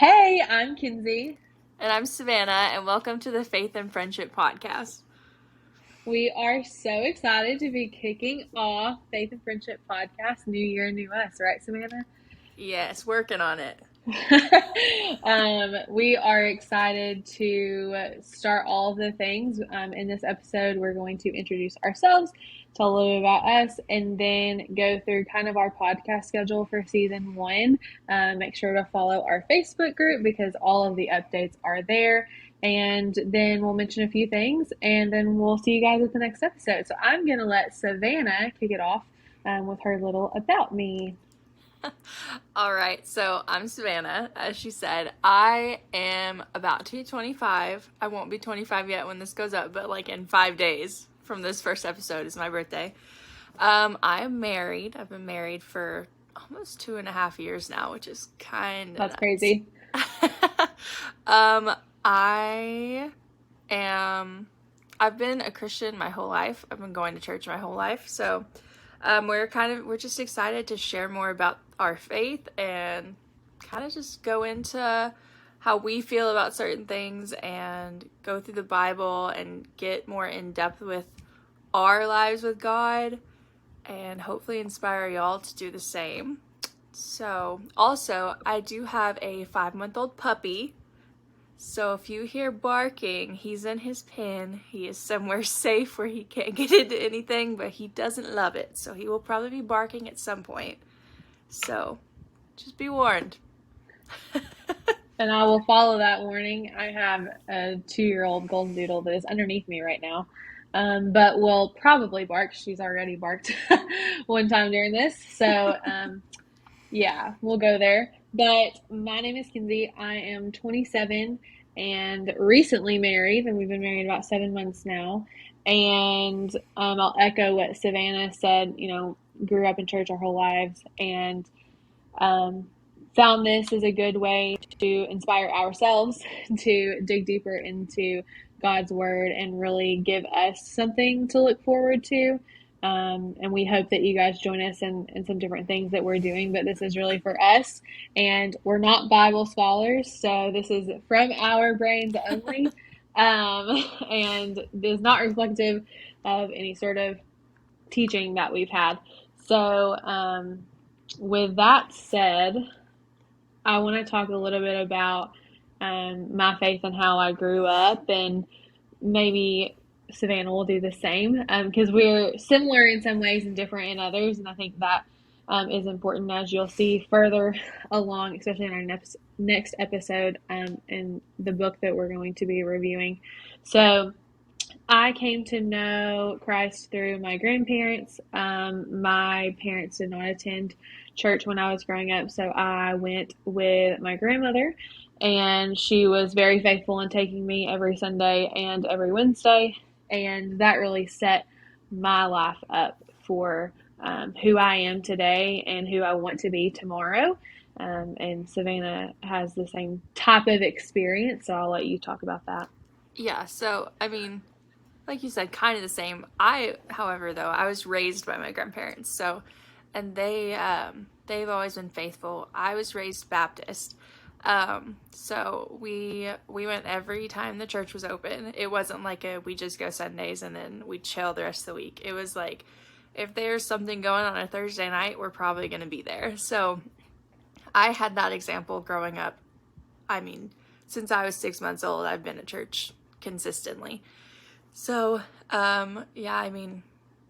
Hey, I'm Kinsey. And I'm Savannah, and welcome to the Faith and Friendship Podcast. We are so excited to be kicking off Faith and Friendship Podcast, New Year, New Us, right, Savannah? Yes, working on it. We are excited to start all of the things. In this episode, we're going to introduce ourselves, tell a little bit about us, and then go through kind of our podcast schedule for season one. Make sure to follow our Facebook group because all of the updates are there. And then we'll mention a few things, and then we'll see you guys at the next episode. So I'm going to let Savannah kick it off with her little about me. All right, so I'm Savannah. As she said, I am about to be 25. I won't be 25 yet when this goes up, but like in 5 days from this first episode is my birthday. I am married. I've been married for almost 2.5 years now, which is kind of That's nuts. crazy. I am. I've been a Christian my whole life. I've been going to church my whole life, so we're just excited to share more about our faith and kind of just go into how we feel about certain things and go through the Bible and get more in depth with our lives with God and hopefully inspire y'all to do the same. So, also, I do have a 5-month-old puppy. So if you hear barking, he's in his pen. He is somewhere safe where he can't get into anything, but he doesn't love it. So he will probably be barking at some point. So just be warned. And I will follow that warning. I have a 2-year-old golden doodle that is underneath me right now, but will probably bark. She's already barked one time during this. So, yeah, we'll go there. But my name is Kinsey. I am 27 and recently married, and we've been married about 7 months now. And I'll echo what Savannah said, grew up in church our whole lives and um, found this as a good way to inspire ourselves to dig deeper into God's word and really give us something to look forward to. And we hope that you guys join us in some different things that we're doing, but this is really for us. And we're not Bible scholars, so this is from our brains only, and is not reflective of any sort of teaching that we've had. So, with that said, I want to talk a little bit about my faith and how I grew up, and maybe Savannah will do the same because we're similar in some ways and different in others, and I think that is important as you'll see further along, especially in our next episode in the book that we're going to be reviewing. So, I came to know Christ through my grandparents. My parents did not attend church when I was growing up, so I went with my grandmother, and she was very faithful in taking me every Sunday and every Wednesday, and that really set my life up for who I am today and who I want to be tomorrow. And Savannah has the same type of experience, so I'll let you talk about that. Yeah, so I mean, like you said, kind of the same. However, though, I was raised by my grandparents, so and they've always been faithful. I was raised Baptist. So we went every time the church was open. It wasn't like we just go Sundays and then we chill the rest of the week. It was like if there's something going on a Thursday night, we're probably going to be there. So I had that example growing up. I mean, since I was 6 months old, I've been at church consistently. So, yeah, I mean,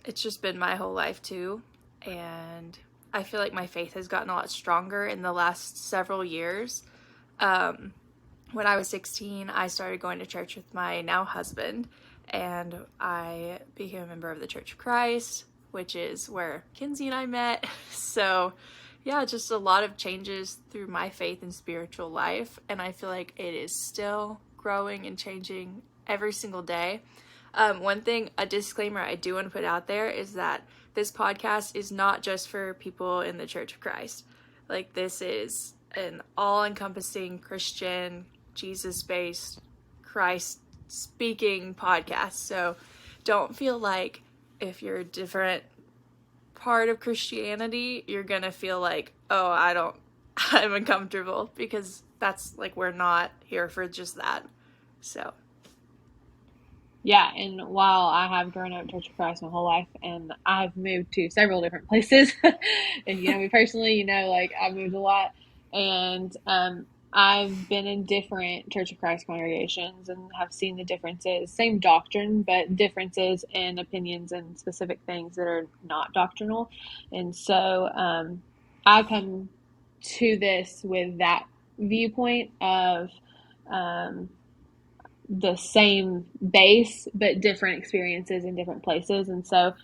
it's just been my whole life too. And I feel like my faith has gotten a lot stronger in the last several years. When I was 16, I started going to church with my now husband, and I became a member of the Church of Christ, which is where Kinsey and I met. So, yeah, just a lot of changes through my faith and spiritual life, and I feel like it is still growing and changing every single day. One thing, a disclaimer I do want to put out there is that this podcast is not just for people in the Church of Christ. Like, this is an all-encompassing Christian, Jesus-based, Christ-speaking podcast. So don't feel like if you're a different part of Christianity, you're going to feel like, oh, I don't I'm uncomfortable because that's like, we're not here for just that. So, Yeah, and while I have grown up Church of Christ my whole life, and I've moved to several different places, and you know me personally, you know, like I've moved a lot, and I've been in different Church of Christ congregations and have seen the differences, same doctrine, but differences in opinions and specific things that are not doctrinal, and so I come to this with that viewpoint of. Um, the same base but different experiences in different places. And so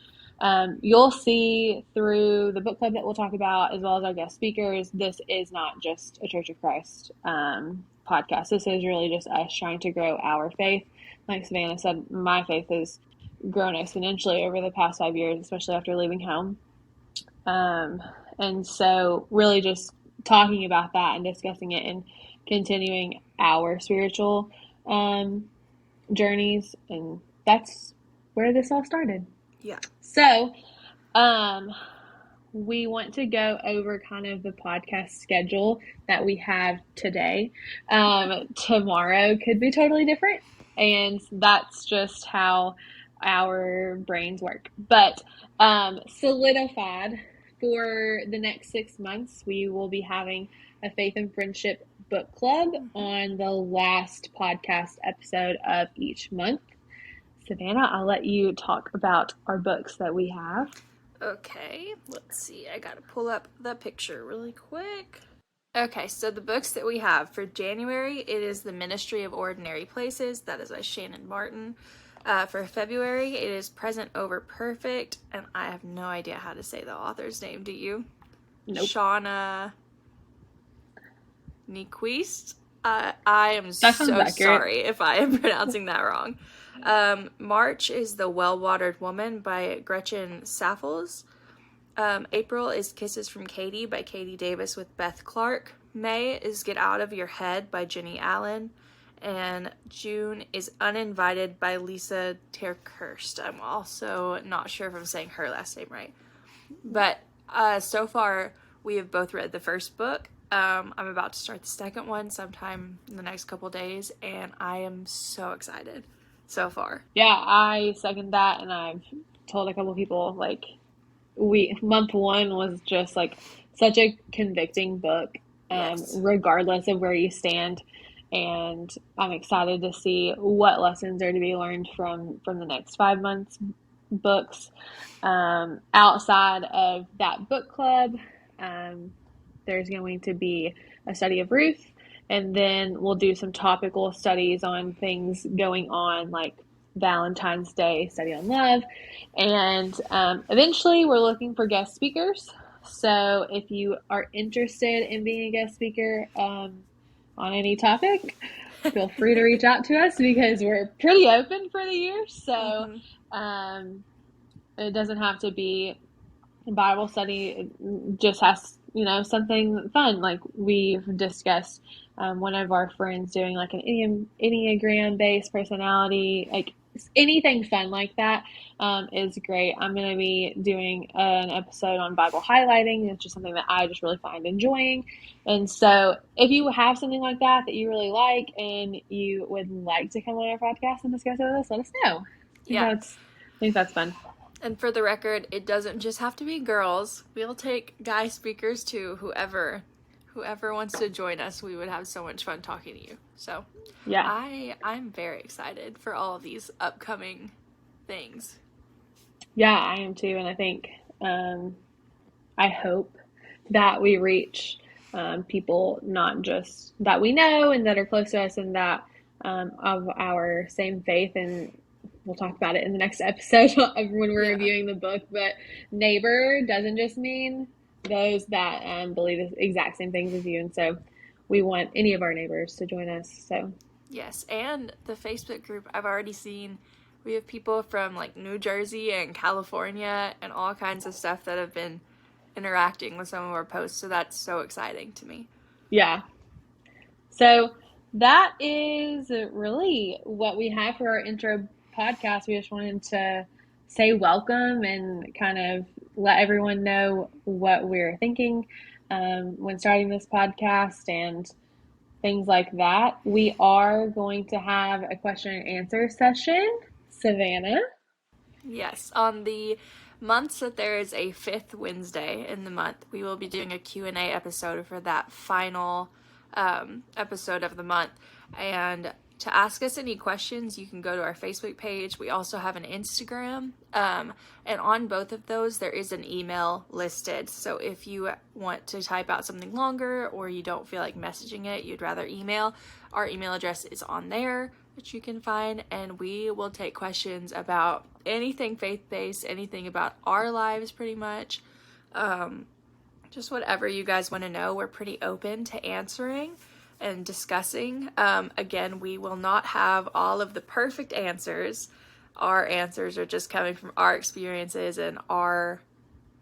you'll see through the book club that we'll talk about, as well as our guest speakers, this is not just a Church of Christ podcast. This is really just us trying to grow our faith. Like Savannah said, my faith has grown exponentially over the past 5 years, especially after leaving home. And so really just talking about that and discussing it and continuing our spiritual journeys, and that's where this all started. yeah. So, we want to go over kind of the podcast schedule that we have today. Tomorrow could be totally different, and that's just how our brains work. But solidified for the next 6 months, we will be having a Faith and Friendship book club on the last podcast episode of each month. Savannah, I'll let you talk about our books that we have. Okay, let's see. I gotta pull up the picture really quick. Okay, so the books that we have for January, it is The Ministry of Ordinary Places. That is by Shannon Martin. For February, it is Present Over Perfect, and I have no idea how to say the author's name. Do you? Nope. Shauna Niequist. I am so sorry if I am pronouncing that wrong. March is The Well-Watered Woman by Gretchen Saffels. April is Kisses from Katie by Katie Davis with Beth Clark. May is Get Out of Your Head by Jenny Allen. And June is Uninvited by Lisa Terkirst. I'm also not sure if I'm saying her last name right. But so far, we have both read the first book. I'm about to start the second one sometime in the next couple days, and I am so excited so far. Yeah, I second that, and I've told a couple people, like, month one was just like such a convicting book, Yes. regardless of where you stand. And I'm excited to see what lessons are to be learned from the next 5 months books. Outside of that book club, there's going to be a study of Ruth, and then we'll do some topical studies on things going on, like Valentine's Day study on love. And eventually we're looking for guest speakers. So if you are interested in being a guest speaker on any topic, feel free to reach out to us because we're pretty open for the year. So it doesn't have to be Bible study. It just has, something fun. Like we've discussed one of our friends doing like an Enneagram based personality, like anything fun like that is great. I'm going to be doing an episode on Bible highlighting. It's just something that I just really find enjoying. And so if you have something like that you really like and you would like to come on our podcast and discuss it with us, let us know. I think that's fun. And for the record, it doesn't just have to be girls. We'll take guy speakers too. Whoever wants to join us, we would have so much fun talking to you. So yeah, I'm very excited for all of these upcoming things. Yeah, I am too. And I think I hope that we reach people not just that we know and that are close to us and that of our same faith, and we'll talk about it in the next episode when we're reviewing the book. But neighbor doesn't just mean those that believe the exact same things as you. And so we want any of our neighbors to join us. So yes, and the Facebook group, I've already seen we have people from like New Jersey and California and all kinds of stuff that have been interacting with some of our posts. So that's so exciting to me. Yeah. So that is really what we have for our intro podcast. We just wanted to say welcome and kind of let everyone know what we're thinking when starting this podcast and things like that. We are going to have a question and answer session, Savannah. Yes, on the months that there is a fifth Wednesday in the month, we will be doing a Q&A episode for that final episode of the month. And to ask us any questions, you can go to our Facebook page. We also have an Instagram. And on both of those, there is an email listed. So if you want to type out something longer or you don't feel like messaging it, you'd rather email, our email address is on there, which you can find. And we will take questions about anything faith-based, anything about our lives pretty much. Just whatever you guys want to know, we're pretty open to answering and discussing. Again, we will not have all of the perfect answers. Our answers are just coming from our experiences and our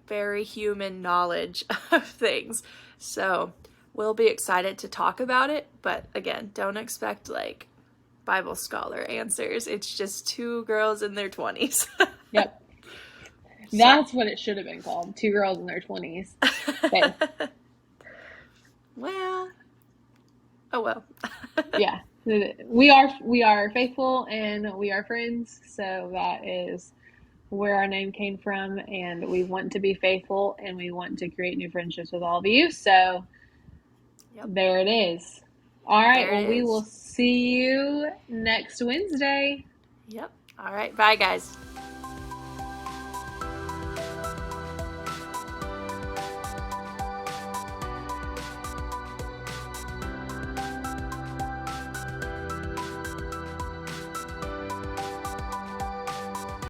very human knowledge of things. So we'll be excited to talk about it, but again, don't expect like Bible scholar answers. It's just two girls in their 20s. Yep. That's what it should have been called. Two girls in their 20s. Faith. Well, oh well. Yeah. We are faithful and we are friends, so that is where our name came from, and we want to be faithful and we want to create new friendships with all of you. So Yep. there it is. All right, There well, it we is. will see you next Wednesday. Yep. All right. Bye, guys.